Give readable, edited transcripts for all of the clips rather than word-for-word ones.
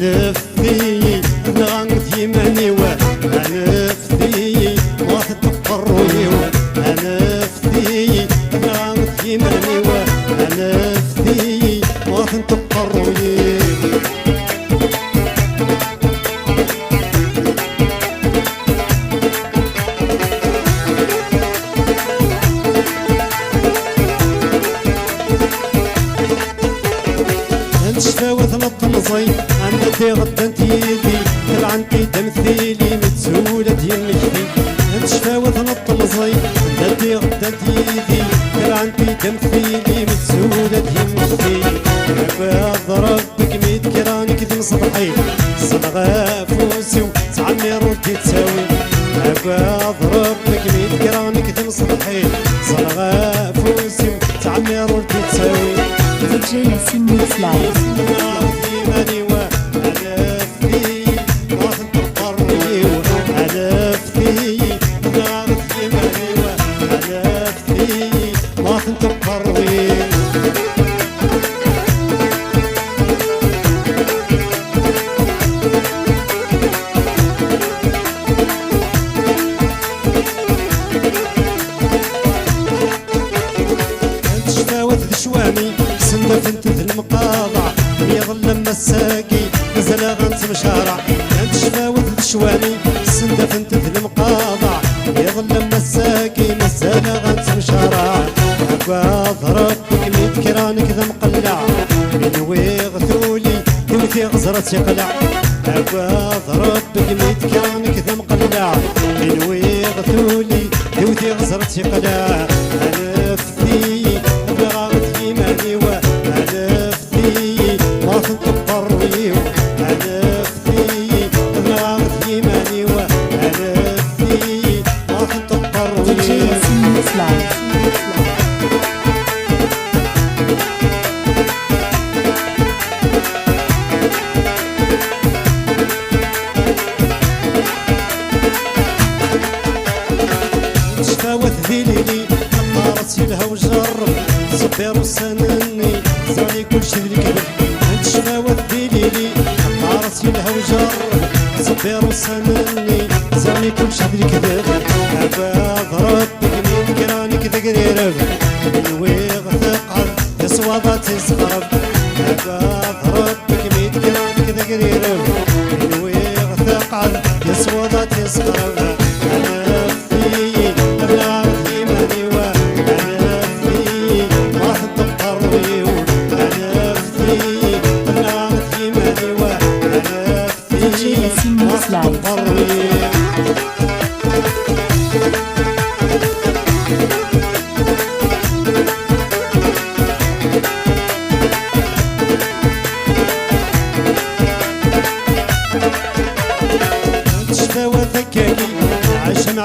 نفثي نغنت يماني ونفثي واحد تقروي ونفثي نغنت يماني ونفثي واحد تقروي شفاوة الطمزي عندي غدا انت يدي تلعنتي تمثيلي متسولة ديال مجدي شفاوة الطمزي عندي غدا انت يدي تلعنتي تمثيلي متسولة ديال مجدي بعد ربك ميت كرانك ذم صبحي صدغة فوسي وتعمر ودي تساوي بعد ربك ميت كرانك ذم صبحي صدغة فوسي وتعمر ودي تساوي DJ Yassine Mix Live. فنت في المقاطع يظل لما الساقي نزل غنت مشارع انت شفاوة الشواني سندة فنت في المقاطع يظل لما الساقي نزل غنت مشارع عقاد ربك ميت كرانك ذا مقلع من ويغثولي دوتي غزرت يقلع عقاد ربك ميت كرانك ذا مقلع من ويغثولي دوتي غزرت يقلع نفثي بغاغت يماني شفاوة ذيليلي طارت لها وجرب صبير وسنني زاني كل شي الكبر انت شفاوة ذيليلي طارت لها وجرب صبير وسنني زاني كل شي الكبر عباد ربك من كرانك ذقريرب من ويغ ثقل يصوابات يسقرب عباد ربك من كرانك ذقريرب من ويغ ثقل يصوابات يسقرب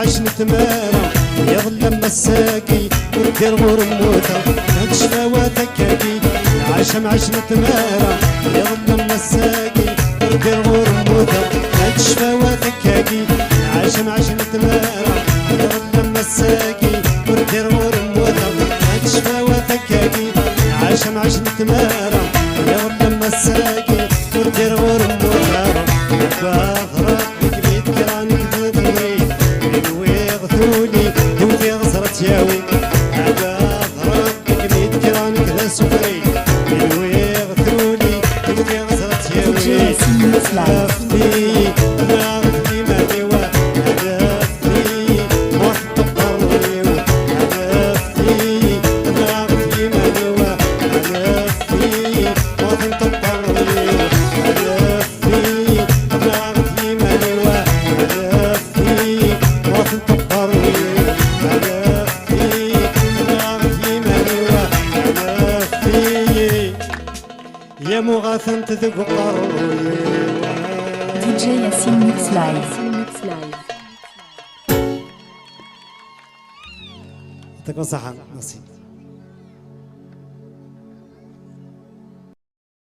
عاش نتمارى يظل لما الساقي ودير غور موتى هاد شفاوة ذكاكي عاش نتمارى يظل لما الساقي ودير غور موتى هاد شفاوة ذكاكي عاش نتمارى يظل لما الساقي ودير غور موتى هاد شفاوة ذكاكي عاش نتمارى يظل لما الساقي ودير غور موتى باغ ربك بيت كرانك ذبني دوتي غزرت ياوي عباد ربك ميت كرانك ذا سفري ويغثولي دوتي غزرت ياوي نفثي ناغثي ماني ونفثي واحد تقروي ونفثي ناغثي ماني ونفثي واحد تقروي ونفثي ناغثي ماني ونفثي واحد تقروي يا مغاثا تذق قروي DJ Yassine Mix Live. يعطيكم الصحة. ميرسي.